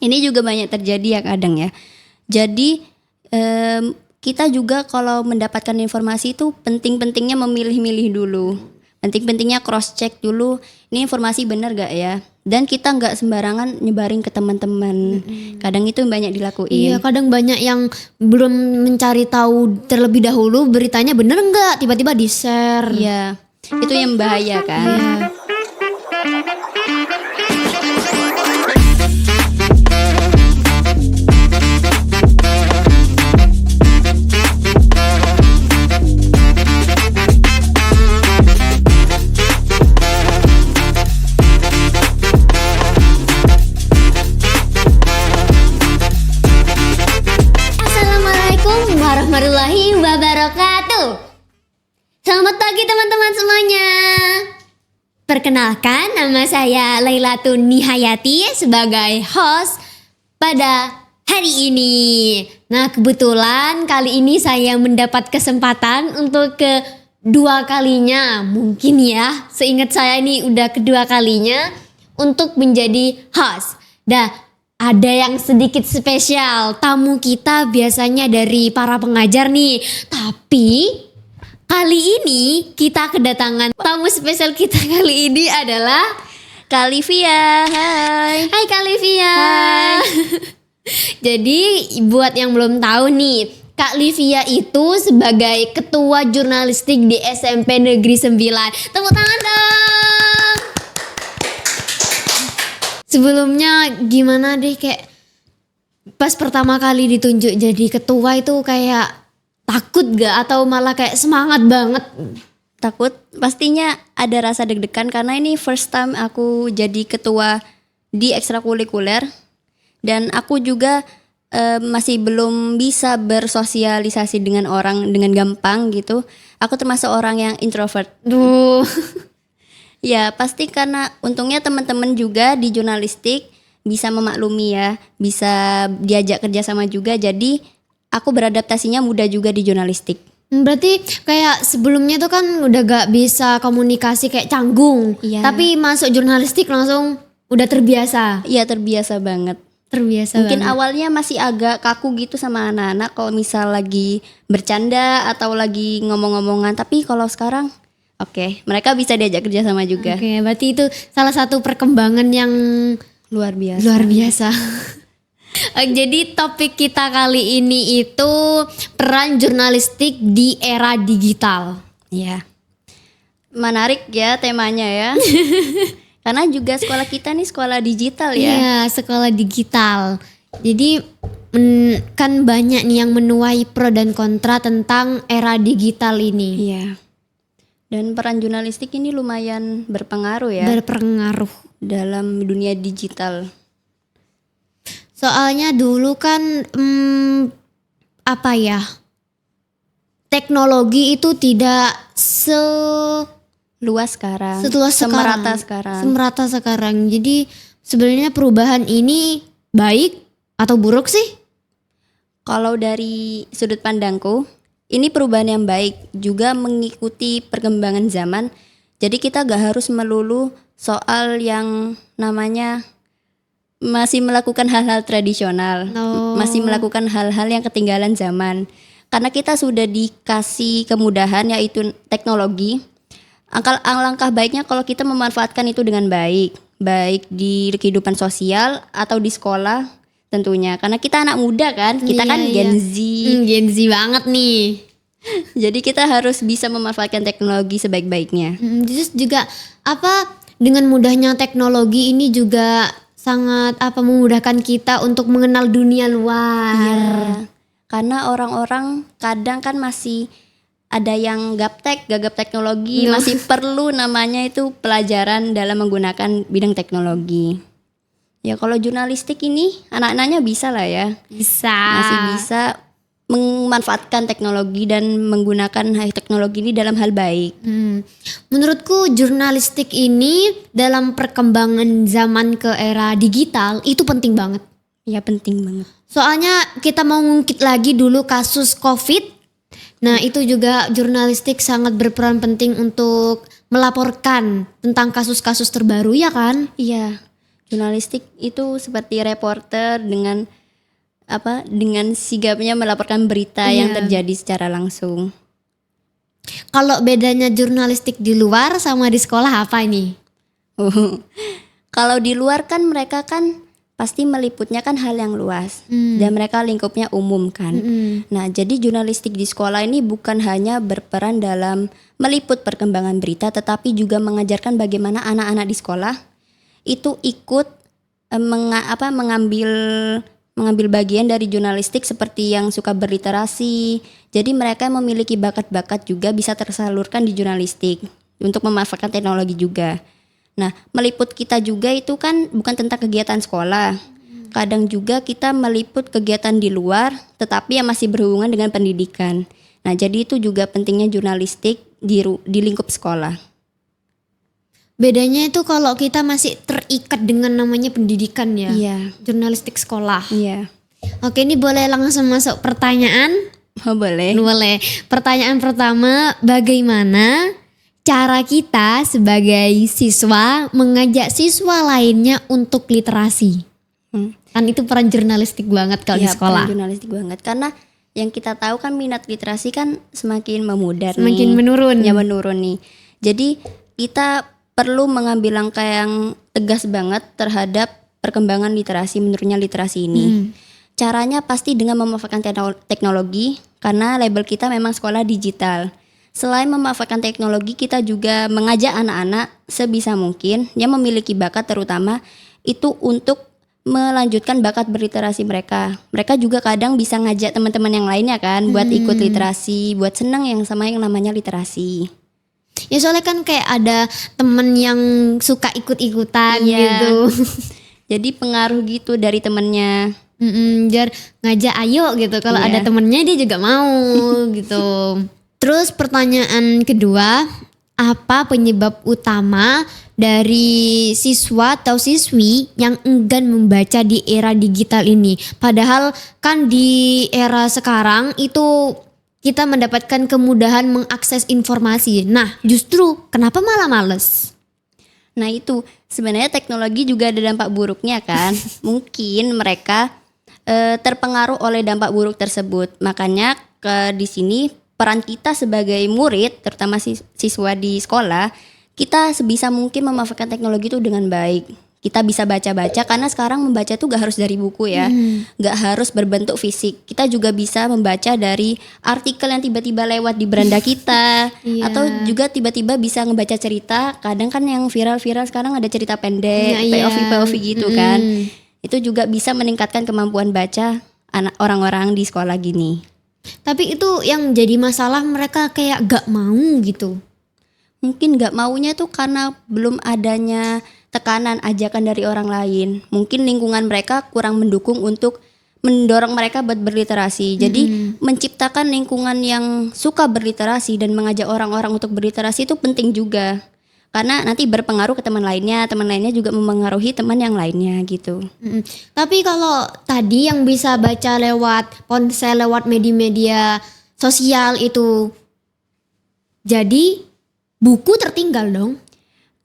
Ini juga banyak terjadi ya kadang ya. Jadi kita juga kalau mendapatkan informasi itu penting-pentingnya memilih-milih dulu. Penting-pentingnya cross check dulu, ini informasi benar gak ya? Dan kita gak sembarangan nyebarin ke teman-teman. Kadang itu banyak dilakuin. Iya, kadang banyak yang belum mencari tahu terlebih dahulu beritanya bener enggak, tiba-tiba di-share. Iya, itu yang bahaya kan. Iya. Assalamualaikum warahmatullahi wabarakatuh. Selamat pagi teman-teman semuanya. Perkenalkan, nama saya Lailatun Nihayati sebagai host pada hari ini. Nah, kebetulan kali ini saya mendapat kesempatan untuk kedua kalinya, mungkin ya, seingat saya ini udah kedua kalinya untuk menjadi host. Dah, ada yang sedikit spesial, tamu kita biasanya dari para pengajar nih, tapi kali ini kita kedatangan tamu spesial kita kali ini adalah Kak Livia, hai. Hai Kak Livia. Hai. Jadi buat yang belum tahu nih, Kak Livia itu sebagai ketua jurnalistik di SMP Negeri 9. Tepuk tangan dong. Sebelumnya gimana deh, kayak pas pertama kali ditunjuk jadi ketua itu kayak takut gak atau malah kayak semangat banget? Takut, pastinya ada rasa deg-degan karena ini first time aku jadi ketua di ekstrakurikuler. Dan aku juga masih belum bisa bersosialisasi dengan orang dengan gampang gitu. Aku termasuk orang yang introvert. Duh. Ya pasti karena untungnya teman-teman juga di jurnalistik bisa memaklumi ya, bisa diajak kerjasama juga. Jadi aku beradaptasinya mudah juga di jurnalistik. Berarti kayak sebelumnya tuh kan udah gak bisa komunikasi kayak canggung. Iya. Tapi masuk jurnalistik langsung udah terbiasa. Iya terbiasa banget. Terbiasa Mungkin banget. awalnya masih agak kaku gitu sama anak-anak kalau misal lagi bercanda atau lagi ngomong-ngomongan. Tapi kalau sekarang oke, mereka bisa diajak kerja sama juga. Oke, berarti itu salah satu perkembangan yang Luar biasa. luar biasa. Jadi topik kita kali ini itu peran jurnalistik di era digital. Iya. Menarik ya temanya ya. Karena juga sekolah kita nih sekolah digital ya. Iya, sekolah digital. Jadi kan banyak nih yang menuai pro dan kontra tentang era digital ini. Iya. Dan peran jurnalistik ini lumayan berpengaruh ya Berpengaruh. dalam dunia digital. Soalnya dulu kan apa ya, teknologi itu tidak Luas sekarang. seluas sekarang. Semerata sekarang. Semerata sekarang. Jadi sebenarnya perubahan ini baik atau buruk sih? Kalau dari sudut pandangku, ini perubahan yang baik juga mengikuti perkembangan zaman. Jadi kita gak harus melulu soal yang namanya masih melakukan hal-hal tradisional, masih melakukan hal-hal yang ketinggalan zaman. Karena kita sudah dikasih kemudahan yaitu teknologi. Alangkah baiknya kalau kita memanfaatkan itu dengan baik, baik di kehidupan sosial atau di sekolah tentunya. Karena kita anak muda kan, kita kan Gen Z. Gen Z banget nih. Jadi kita harus bisa memanfaatkan teknologi sebaik-baiknya. Terus juga apa, dengan mudahnya teknologi ini juga sangat memudahkan kita untuk mengenal dunia luar. Iya. Karena orang-orang kadang kan masih ada yang gaptek, gagap teknologi, masih perlu namanya itu pelajaran dalam menggunakan bidang teknologi. Ya kalau jurnalistik ini anak-anaknya bisa lah ya. Bisa. Masih bisa memanfaatkan teknologi dan menggunakan teknologi ini dalam hal baik. Menurutku jurnalistik ini dalam perkembangan zaman ke era digital itu penting banget. Ya penting banget. Soalnya kita mau ngungkit lagi dulu kasus COVID. Nah itu juga jurnalistik sangat berperan penting untuk melaporkan tentang kasus-kasus terbaru ya kan? Iya. Jurnalistik itu seperti reporter dengan sigapnya melaporkan berita yang Iya. terjadi secara langsung. Kalau bedanya jurnalistik di luar sama di sekolah apa ini? Kalau di luar kan mereka kan pasti meliputnya kan hal yang luas dan mereka lingkupnya umum kan. Nah, jadi jurnalistik di sekolah ini bukan hanya berperan dalam meliput perkembangan berita, tetapi juga mengajarkan bagaimana anak-anak di sekolah itu ikut mengambil bagian dari jurnalistik seperti yang suka berliterasi. Jadi mereka yang memiliki bakat-bakat juga bisa tersalurkan di jurnalistik untuk memanfaatkan teknologi juga. Nah, meliput kita juga itu kan bukan tentang kegiatan sekolah. Kadang juga kita meliput kegiatan di luar, tetapi yang masih berhubungan dengan pendidikan. Nah, jadi itu juga pentingnya jurnalistik di lingkup sekolah. Bedanya itu kalau kita masih terikat dengan namanya pendidikan ya. Iya. Jurnalistik sekolah. Iya. Oke, ini boleh langsung masuk pertanyaan? Oh, boleh. Boleh. Pertanyaan pertama, bagaimana cara kita sebagai siswa mengajak siswa lainnya untuk literasi? Kan itu peran jurnalistik banget kalau di Iya, sekolah. peran jurnalistik banget. Karena yang kita tahu kan minat literasi kan semakin memudar Semakin nih. menurun. Ya, menurun nih. Jadi kita perlu mengambil langkah yang tegas banget terhadap perkembangan literasi, menurunnya literasi ini. Caranya pasti dengan memanfaatkan teknologi, karena label kita memang sekolah digital. Selain memanfaatkan teknologi, kita juga mengajak anak-anak sebisa mungkin yang memiliki bakat, terutama itu untuk melanjutkan bakat berliterasi mereka. Mereka juga kadang bisa ngajak teman-teman yang lainnya kan buat ikut literasi, buat senang yang sama yang namanya literasi. Ya soalnya kan kayak ada temen yang suka ikut-ikutan Iya. gitu. Jadi pengaruh gitu dari temennya. Biar ngajak ayo gitu. Kalau Iya. ada temennya dia juga mau gitu. Terus pertanyaan kedua, apa penyebab utama dari siswa atau siswi yang enggan membaca di era digital ini? Padahal kan di era sekarang itu kita mendapatkan kemudahan mengakses informasi. Nah, justru kenapa malah males? Nah itu sebenarnya teknologi juga ada dampak buruknya kan. Mungkin mereka terpengaruh oleh dampak buruk tersebut. Makanya di sini peran kita sebagai murid, terutama siswa di sekolah, kita sebisa mungkin memanfaatkan teknologi itu dengan baik. Kita bisa baca-baca, karena sekarang membaca tuh gak harus dari buku ya, gak harus berbentuk fisik. Kita juga bisa membaca dari artikel yang tiba-tiba lewat di beranda kita, Iya. atau juga tiba-tiba bisa ngebaca cerita. Kadang kan yang viral-viral sekarang ada cerita pendek, Iya, iya. POV gitu kan. Itu juga bisa meningkatkan kemampuan baca anak orang-orang di sekolah gini. Tapi itu yang jadi masalah, mereka kayak gak mau gitu. Mungkin gak maunya tuh karena belum adanya tekanan, ajakan dari orang lain. Mungkin lingkungan mereka kurang mendukung untuk mendorong mereka buat berliterasi. Jadi menciptakan lingkungan yang suka berliterasi dan mengajak orang-orang untuk berliterasi itu penting juga. Karena nanti berpengaruh ke teman lainnya juga memengaruhi teman yang lainnya gitu. Tapi kalau tadi yang bisa baca lewat ponsel, lewat media-media sosial itu, jadi buku tertinggal dong.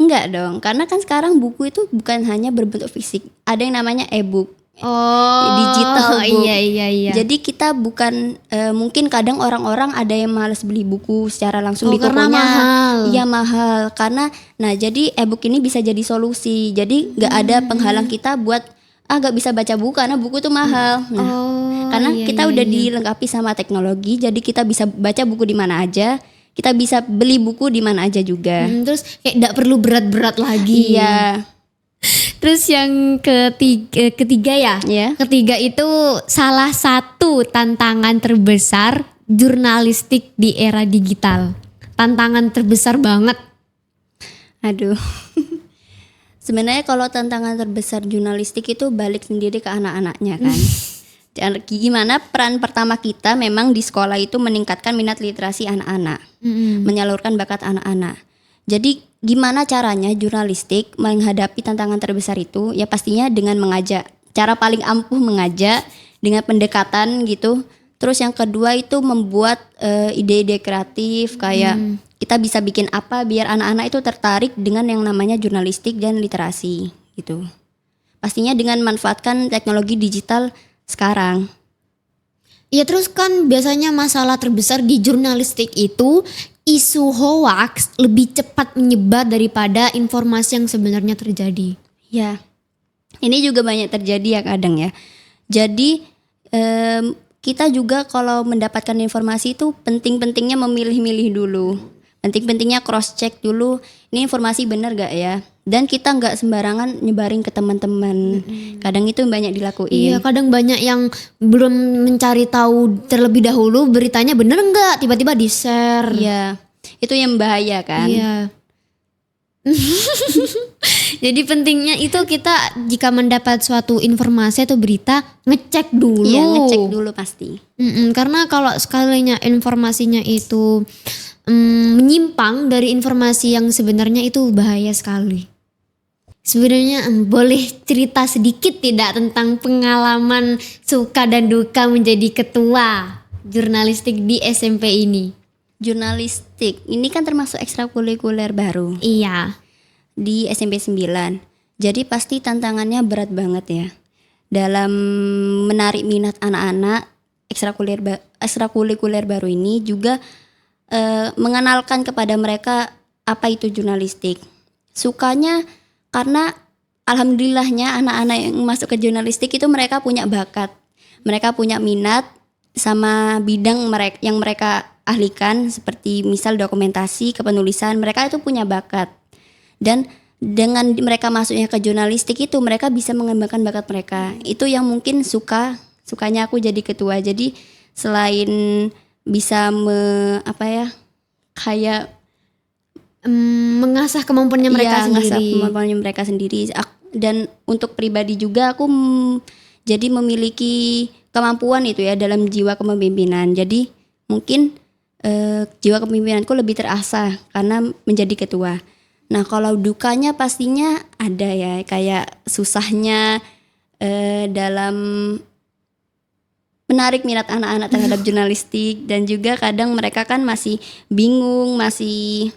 Enggak dong, karena kan sekarang buku itu bukan hanya berbentuk fisik. Ada yang namanya e-book. Oh, Digital book. Iya. Jadi kita bukan mungkin kadang orang-orang ada yang malas beli buku secara langsung di karena tokonya. mahal. Iya mahal. Karena jadi e-book ini bisa jadi solusi. Jadi nggak ada penghalang kita buat nggak bisa baca buku karena buku itu mahal. Nah, karena kita udah dilengkapi sama teknologi, jadi kita bisa baca buku di mana aja. Kita bisa beli buku di mana aja juga. Terus kayak gak perlu berat-berat lagi. Iya. Terus yang ketiga ya. Ya. Ketiga itu salah satu tantangan terbesar jurnalistik di era digital. Tantangan terbesar banget. Aduh. Sebenarnya kalau tantangan terbesar jurnalistik itu balik sendiri ke anak-anaknya kan. Dan gimana peran pertama kita memang di sekolah itu meningkatkan minat literasi anak-anak, menyalurkan bakat anak-anak. Jadi gimana caranya jurnalistik menghadapi tantangan terbesar itu? Ya pastinya dengan mengajak. Cara paling ampuh mengajak dengan pendekatan gitu. Terus yang kedua itu membuat ide-ide kreatif kayak kita bisa bikin apa biar anak-anak itu tertarik dengan yang namanya jurnalistik dan literasi gitu. pastinya dengan manfaatkan teknologi digital sekarang. Ya terus kan biasanya masalah terbesar di jurnalistik itu isu hoax lebih cepat menyebar daripada informasi yang sebenarnya terjadi. Ya, ini juga banyak terjadi ya kadang ya. Jadi kita juga kalau mendapatkan informasi itu penting-pentingnya memilih-milih dulu. Penting-pentingnya cross check dulu, ini informasi benar gak ya? Dan kita nggak sembarangan nyebarin ke teman-teman. Kadang itu banyak dilakuin. Iya, kadang banyak yang belum mencari tahu terlebih dahulu beritanya bener nggak, tiba-tiba di-share. Iya, itu yang bahaya kan. Iya. Jadi pentingnya itu kita jika mendapat suatu informasi atau berita ngecek dulu. Iya, ngecek dulu pasti. Karena kalau sekalinya informasinya itu menyimpang dari informasi yang sebenarnya itu bahaya sekali. Sebenarnya boleh cerita sedikit tidak tentang pengalaman suka dan duka menjadi ketua jurnalistik di SMP ini? Jurnalistik, ini kan termasuk ekstrakurikuler baru Iya. di SMP 9. Jadi pasti tantangannya berat banget ya. Dalam menarik minat anak-anak, ekstrakurikuler baru ini juga mengenalkan kepada mereka apa itu jurnalistik. Sukanya karena alhamdulillahnya anak-anak yang masuk ke jurnalistik itu mereka punya bakat. Mereka punya minat sama bidang yang mereka ahlikan, seperti misal dokumentasi, kepenulisan, mereka itu punya bakat. Dan dengan mereka masuknya ke jurnalistik itu mereka bisa mengembangkan bakat mereka. Itu yang mungkin sukanya aku jadi ketua. Jadi selain bisa Mengasah kemampuannya mereka sendiri. ngasah kemampuannya mereka sendiri. Dan untuk pribadi juga aku jadi memiliki kemampuan itu ya dalam jiwa kepemimpinan. Jadi mungkin jiwa kepemimpinanku lebih terasah karena menjadi ketua. Nah kalau dukanya pastinya ada ya, kayak susahnya dalam menarik minat anak-anak terhadap jurnalistik, dan juga kadang mereka kan masih bingung, masih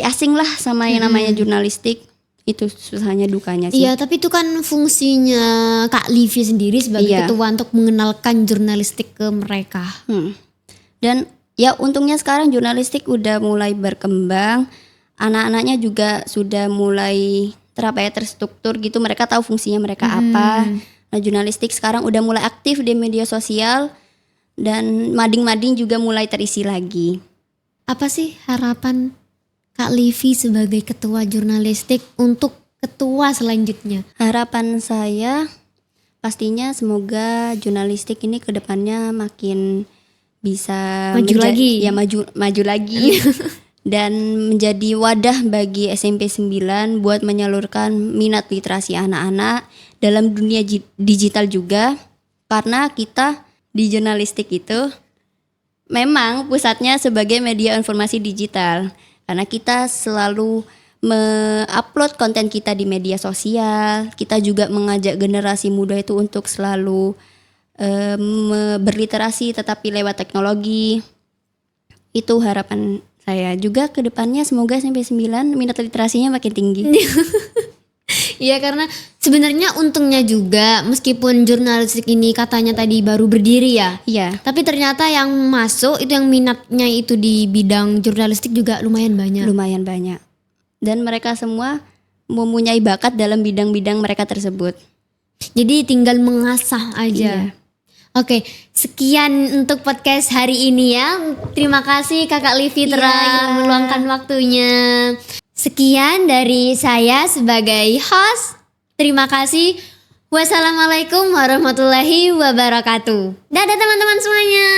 asing lah sama yang namanya jurnalistik. Itu susahnya, dukanya sih. Iya, tapi itu kan fungsinya Kak Livi sendiri sebagai Iya. ketua untuk mengenalkan jurnalistik ke mereka. Dan ya untungnya sekarang jurnalistik udah mulai berkembang, anak-anaknya juga sudah mulai terstruktur gitu, mereka tahu fungsinya mereka apa. Nah jurnalistik sekarang udah mulai aktif di media sosial, dan mading-mading juga mulai terisi lagi. Apa sih harapan Kak Livi sebagai ketua jurnalistik untuk ketua selanjutnya? Harapan saya pastinya semoga jurnalistik ini ke depannya makin bisa maju lagi dan menjadi wadah bagi SMP 9 buat menyalurkan minat literasi anak-anak dalam dunia digital juga, karena kita di jurnalistik itu memang pusatnya sebagai media informasi digital, karena kita selalu upload konten kita di media sosial. Kita juga mengajak generasi muda itu untuk selalu berliterasi tetapi lewat teknologi. Itu harapan saya juga ke depannya, semoga SMP 9 minat literasinya makin tinggi. Iya, karena sebenarnya untungnya juga meskipun jurnalistik ini katanya tadi baru berdiri ya. Iya. Tapi ternyata yang masuk itu yang minatnya itu di bidang jurnalistik juga lumayan banyak. Lumayan banyak. Dan mereka semua mempunyai bakat dalam bidang-bidang mereka tersebut. Jadi tinggal mengasah aja. Iya. Oke, sekian untuk podcast hari ini ya. Terima kasih Kakak Livi telah meluangkan waktunya. Sekian dari saya sebagai host. Terima kasih. Wassalamualaikum warahmatullahi wabarakatuh. Dadah teman-teman semuanya.